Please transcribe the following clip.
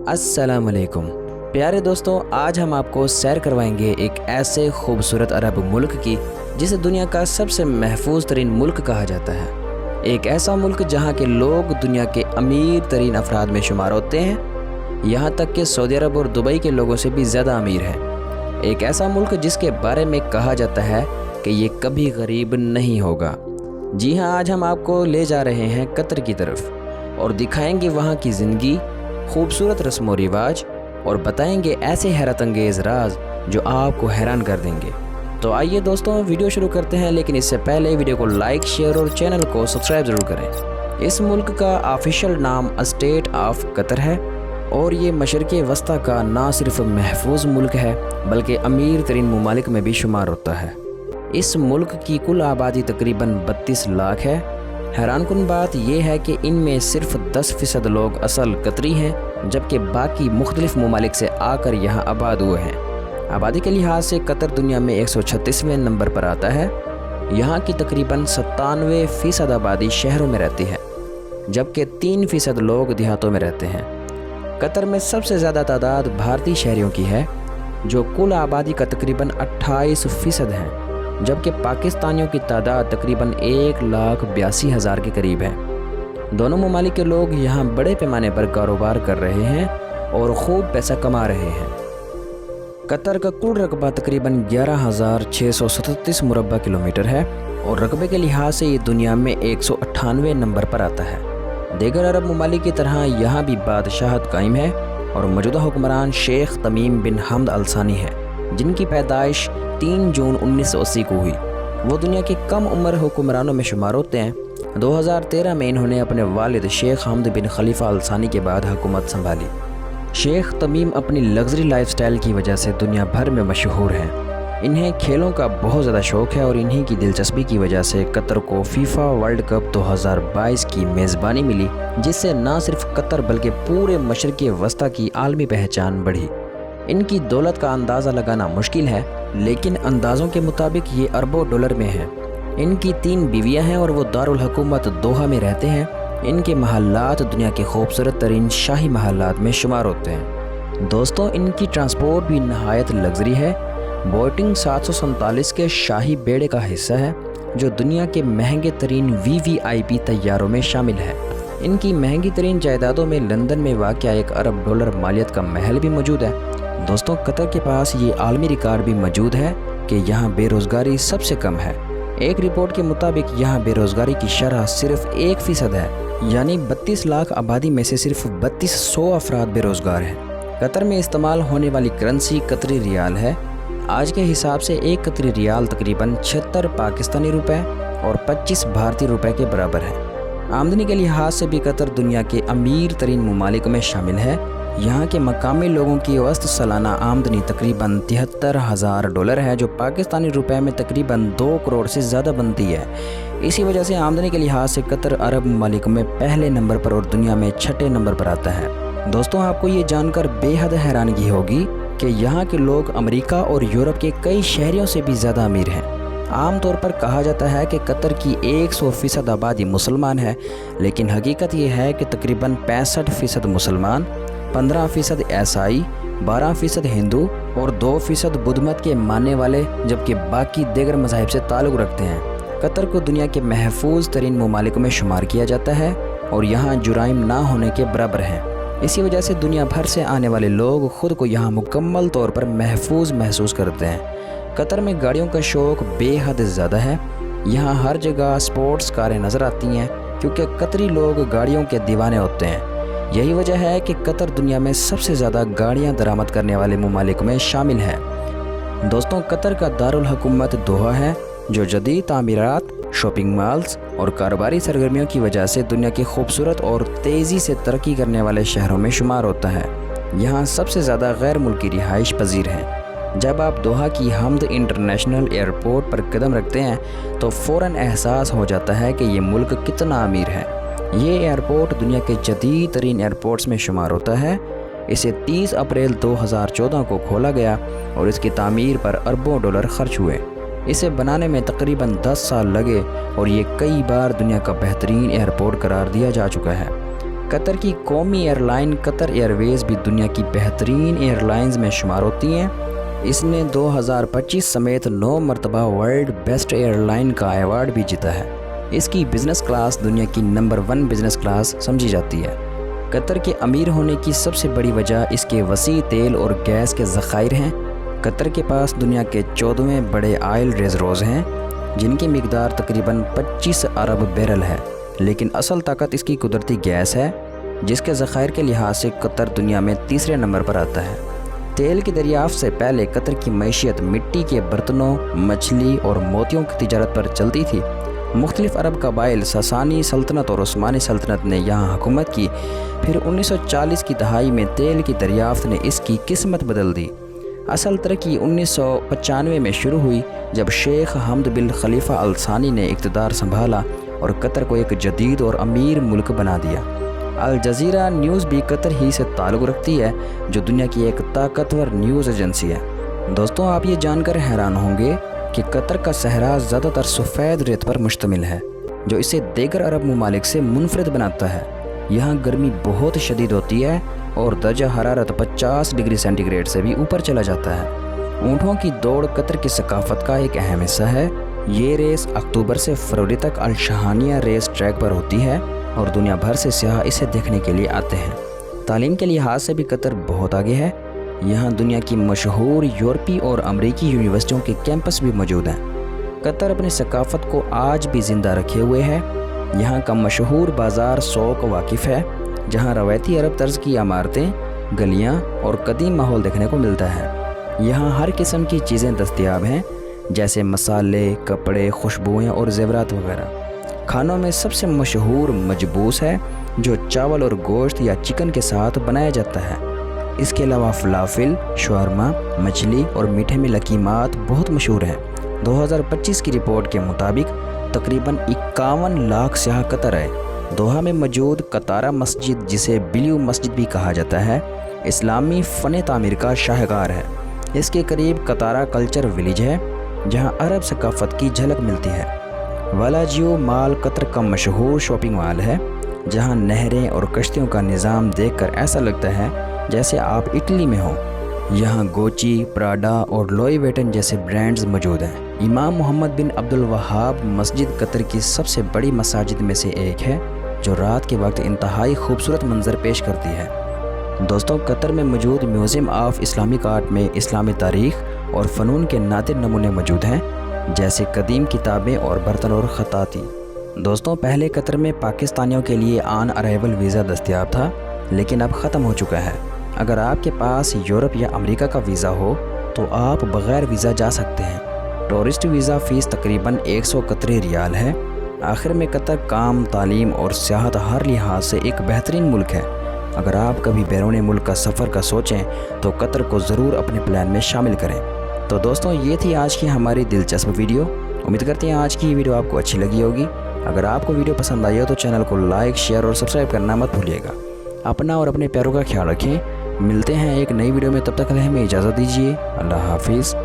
अस्सलाम वालेकुम प्यारे दोस्तों, आज हम आपको सैर करवाएंगे एक ऐसे खूबसूरत अरब मुल्क की जिसे दुनिया का सबसे महफूज तरीन मुल्क कहा जाता है। एक ऐसा मुल्क जहाँ के लोग दुनिया के अमीर तरीन अफराद में शुमार होते हैं, यहाँ तक कि सऊदी अरब और दुबई के लोगों से भी ज़्यादा अमीर है। एक ऐसा मुल्क जिसके बारे में कहा जाता है कि ये कभी गरीब नहीं होगा। जी हाँ, आज हम आपको ले जा रहे हैं कतर की तरफ और दिखाएंगे वहाँ की ज़िंदगी, खूबसूरत रस्म व रिवाज और बताएंगे ऐसे हैरत अंगेज़ राज जो आपको हैरान कर देंगे। तो आइए दोस्तों, वीडियो शुरू करते हैं, लेकिन इससे पहले वीडियो को लाइक, शेयर और चैनल को सब्सक्राइब ज़रूर करें। इस मुल्क का ऑफिशियल नाम स्टेट ऑफ कतर है और ये मशरक़ वस्ता का ना सिर्फ महफूज मुल्क है बल्कि अमीर तरीन ममालिक में भी शुमार होता है। इस मुल्क की कुल आबादी तकरीबन 32 लाख है। हैरानकुन बात यह है कि इनमें सिर्फ 10% लोग असल कतरी हैं, जबकि बाकी मुख्तलिफ ममालिक से आकर यहाँ आबाद हुए हैं। आबादी के लिहाज से कतर दुनिया में 136वें नंबर पर आता है। यहाँ की तकरीबन 97% आबादी शहरों में रहती है, जबकि 3% लोग देहातों में रहते हैं। कतर में सबसे ज़्यादा तादाद भारतीय शहरियों की है, जो कुल आबादी का तकरीबन 28% है, जबकि पाकिस्तानियों की तादाद तकरीबन 1,82,000 के करीब है। दोनों ममालिक के लोग यहाँ बड़े पैमाने पर कारोबार कर रहे हैं और खूब पैसा कमा रहे हैं। कतर का कुल रकबा तकरीबन 11,637 मुरबा किलोमीटर है और रकबे के लिहाज से ये दुनिया में 198वें नंबर पर आता है। दीगर अरब ममालिक की तरह यहाँ भी बादशाहत कायम है और मौजूदा हुक्मरान शेख तमीम बिन हमद अल सानी है, जिनकी पैदाइश 3 जून 1980 को हुई। वो दुनिया के कम उम्र हुक्मरानों में शुमार होते हैं। 2013 में इन्होंने अपने वालिद शेख हमद बिन खलीफा अल सानी के बाद हुकूमत संभाली। शेख तमीम अपनी लग्जरी लाइफस्टाइल की वजह से दुनिया भर में मशहूर हैं। इन्हें खेलों का बहुत ज़्यादा शौक़ है और इन्हीं की दिलचस्पी की वजह से कतर को फीफा वर्ल्ड कप 2022 की मेज़बानी मिली, जिससे न सिर्फ कतर बल्कि पूरे मशरक़ वस्ता की आलमी पहचान बढ़ी। इनकी दौलत का अंदाज़ा लगाना मुश्किल है, लेकिन अंदाज़ों के मुताबिक ये अरबों डॉलर में है। इनकी 3 बीवियाँ हैं और वो दारुल हुकूमत दोहा में रहते हैं। इनके महल्लात दुनिया के खूबसूरत तरीन शाही महल्लात में शुमार होते हैं। दोस्तों, इनकी ट्रांसपोर्ट भी नहायत लग्जरी है। बोइंग 747 के शाही बेड़े का हिस्सा है, जो दुनिया के महंगे तरीन VVIP तैयारों में शामिल है। इनकी महंगी तरीन जायदादों में लंदन में वाक़या $1 अरब मालियत का महल भी मौजूद है। दोस्तों, कतर के पास ये आलमी रिकॉर्ड भी मौजूद है कि यहाँ बेरोज़गारी सबसे कम है। एक रिपोर्ट के मुताबिक यहाँ बेरोज़गारी की शरह सिर्फ 1% है, यानी 32 लाख आबादी में से सिर्फ 3200 अफराद बेरोज़गार हैं। कतर में इस्तेमाल होने वाली करेंसी कतरी रियाल है। आज के हिसाब से 1 कतरी रियाल तकरीबन 76 पाकिस्तानी रुपए और 25 भारतीय रुपए के बराबर है। आमदनी के लिहाज से भी कतर दुनिया के अमीर तरीन ममालिक में शामिल है। यहाँ के मकामी लोगों की औसत सालाना आमदनी तकरीबन $73,000 है, जो पाकिस्तानी रुपए में तकरीबन 2 करोड़ से ज़्यादा बनती है। इसी वजह से आमदनी के लिहाज से कतर अरब ममालिक में पहले नंबर पर और दुनिया में 6ठे नंबर पर आता है। दोस्तों, आपको ये जानकर बेहद हैरानगी होगी कि यहाँ के लोग अमेरिका और यूरोप के कई शहरों से भी ज़्यादा अमीर हैं। आमतौर पर कहा जाता है कि कतर की 100% आबादी मुसलमान है, लेकिन हकीकत ये है कि तकरीबन 65% मुसलमान, 15% ईसाई, 12% हिंदू और 2% बुद्ध मत के मानने वाले, जबकि बाकी दीगर मज़ाहिब से ताल्लुक़ रखते हैं। कतर को दुनिया के महफूज तरीन ममालिक में शुमार किया जाता है और यहाँ जुराइम ना होने के बराबर हैं। इसी वजह से दुनिया भर से आने वाले लोग ख़ुद को यहाँ मुकम्मल तौर पर महफूज महसूस करते हैं। कतर में गाड़ियों का शौक़ बेहद ज़्यादा है। यहाँ हर जगह स्पोर्ट्स कारें नज़र आती हैं, क्योंकि कतरी लोग गाड़ियों के दीवाने होते हैं। यही वजह है कि कतर दुनिया में सबसे ज़्यादा गाड़ियाँ दरामद करने वाले ममालिक में शामिल है। दोस्तों, कतर का दारुल हुकूमत दोहा है, जो जदीद तामीरात, शॉपिंग मॉल्स और कारोबारी सरगर्मियों की वजह से दुनिया के खूबसूरत और तेज़ी से तरक्की करने वाले शहरों में शुमार होता है। यहाँ सबसे ज़्यादा गैर मुल्की रिहाइश पजीर हैं। जब आप दोहा की हमद इंटरनेशनल एयरपोर्ट पर कदम रखते हैं तो फ़ौरन एहसास हो जाता है कि ये मुल्क कितना अमीर है। ये एयरपोर्ट दुनिया के जदीद तरीन एयरपोर्ट्स में शुमार होता है। इसे 30 अप्रैल 2014 को खोला गया और इसकी तामीर पर अरबों डॉलर खर्च हुए। इसे बनाने में तकरीबन 10 साल लगे और ये कई बार दुनिया का बेहतरीन एयरपोर्ट करार दिया जा चुका है। قطر کی قومی ایئر لائن قطر ایئر ویز بھی دنیا کی بہترین ایئر لائنز میں شمار ہوتی ہیں۔ اس نے 2025 سمیت 9 مرتبہ ورلڈ بیسٹ ایئر لائن کا ایوارڈ بھی جیتا ہے۔ اس کی بزنس کلاس دنیا کی نمبر 1 بزنس کلاس سمجھی جاتی ہے۔ قطر کے امیر ہونے کی سب سے بڑی وجہ اس کے وسیع تیل اور گیس کے ذخائر ہیں۔ قطر کے پاس دنیا کے 14ویں بڑے آئل ریزروز ہیں، جن کی مقدار تقریباً 25 ارب بیرل ہے، لیکن اصل طاقت اس کی قدرتی گیس ہے، جس کے ذخائر کے لحاظ سے قطر دنیا میں تیسرے نمبر پر آتا ہے۔ تیل کی دریافت سے پہلے قطر کی معیشت مٹی کے برتنوں، مچھلی اور موتیوں کی تجارت پر چلتی تھی۔ مختلف عرب قبائل ساسانی سلطنت اور عثمانی سلطنت نے یہاں حکومت کی، پھر 1940 کی دہائی میں تیل کی دریافت نے اس کی قسمت بدل دی۔ اصل ترقی 1995 میں شروع ہوئی، جب شیخ حمد بن خلیفہ الثانی نے اقتدار سنبھالا اور قطر کو ایک جدید اور امیر ملک بنا دیا۔ الجزیرہ نیوز بھی قطر ہی سے تعلق رکھتی ہے، جو دنیا کی ایک طاقتور نیوز ایجنسی ہے۔ دوستوں، آپ یہ جان کر حیران ہوں گے کہ قطر کا صحرا زیادہ تر سفید ریت پر مشتمل ہے، جو اسے دیگر عرب ممالک سے منفرد بناتا ہے۔ یہاں گرمی بہت شدید ہوتی ہے اور درجہ حرارت 50 ڈگری سینٹی گریڈ سے بھی اوپر چلا جاتا ہے۔ اونٹوں کی دوڑ قطر کی ثقافت کا ایک اہم حصہ ہے۔ یہ ریس اکتوبر سے فروری تک الشہانیہ ریس ٹریک پر ہوتی ہے اور دنیا بھر سے سیاح اسے دیکھنے کے لیے آتے ہیں۔ تعلیم کے لحاظ سے بھی قطر بہت آگے ہے۔ یہاں دنیا کی مشہور یورپی اور امریکی یونیورسٹیوں کے کیمپس بھی موجود ہیں۔ قطر اپنی ثقافت کو آج بھی زندہ رکھے ہوئے ہے۔ یہاں کا مشہور بازار سوق واقف ہے، جہاں روایتی عرب طرز کی عمارتیں، گلیاں اور قدیم ماحول دیکھنے کو ملتا ہے۔ یہاں ہر قسم کی چیزیں دستیاب ہیں، جیسے مسالے، کپڑے، خوشبوئیں اور زیورات وغیرہ۔ کھانوں میں سب سے مشہور مجبوس ہے، جو چاول اور گوشت یا چکن کے ساتھ بنایا جاتا ہے۔ اس کے علاوہ فلافل، شورما، مچھلی اور میٹھے میں لکیمات بہت مشہور ہیں۔ 2025 کی رپورٹ کے مطابق تقریباً 51 لاکھ سیاح قطر آئے۔ دوحہ میں موجود قطارہ مسجد، جسے بلیو مسجد بھی کہا جاتا ہے، اسلامی فن تعمیر کا شاہکار ہے۔ اس کے قریب قطارہ کلچر ولیج ہے، جہاں عرب ثقافت کی جھلک ملتی ہے۔ والاجیو مال قطر کا مشہور شاپنگ مال ہے، جہاں نہریں اور کشتیوں کا نظام دیکھ کر ایسا لگتا ہے جیسے آپ اٹلی میں ہوں۔ یہاں گوچی، پراڈا اور لوئی ویٹن جیسے برانڈز موجود ہیں۔ امام محمد بن عبد الوہاب مسجد قطر کی سب سے بڑی مساجد میں سے ایک ہے، جو رات کے وقت انتہائی خوبصورت منظر پیش کرتی ہے۔ دوستوں، قطر میں موجود میوزیم آف اسلامک آرٹ میں اسلامی تاریخ اور فنون کے نادر نمونے موجود ہیں، جیسے قدیم کتابیں اور برتن اور خطاطی۔ دوستوں، پہلے قطر میں پاکستانیوں کے لیے آن ارائیول ویزا دستیاب تھا، لیکن اب ختم ہو چکا ہے۔ اگر آپ کے پاس یورپ یا امریکہ کا ویزا ہو تو آپ بغیر ویزا جا سکتے ہیں۔ ٹورسٹ ویزا فیس تقریباً 100 قطری ریال ہے۔ آخر میں قطر کام، تعلیم اور سیاحت ہر لحاظ سے ایک بہترین ملک ہے۔ اگر آپ کبھی بیرون ملک کا سفر کا سوچیں تو قطر کو ضرور اپنے پلان میں شامل کریں۔ تو دوستوں، یہ تھی آج کی ہماری دلچسپ ویڈیو۔ امید کرتے ہیں آج کی یہ ویڈیو آپ کو اچھی لگی ہوگی۔ اگر آپ کو ویڈیو پسند آئی ہو تو چینل کو لائک، شیئر اور سبسکرائب کرنا مت بھولیے گا۔ اپنا اور اپنے پیاروں کا خیال رکھیں۔ ملتے ہیں ایک نئی ویڈیو میں، تب تک کے لیے ہمیں اجازت دیجیے۔ اللہ حافظ۔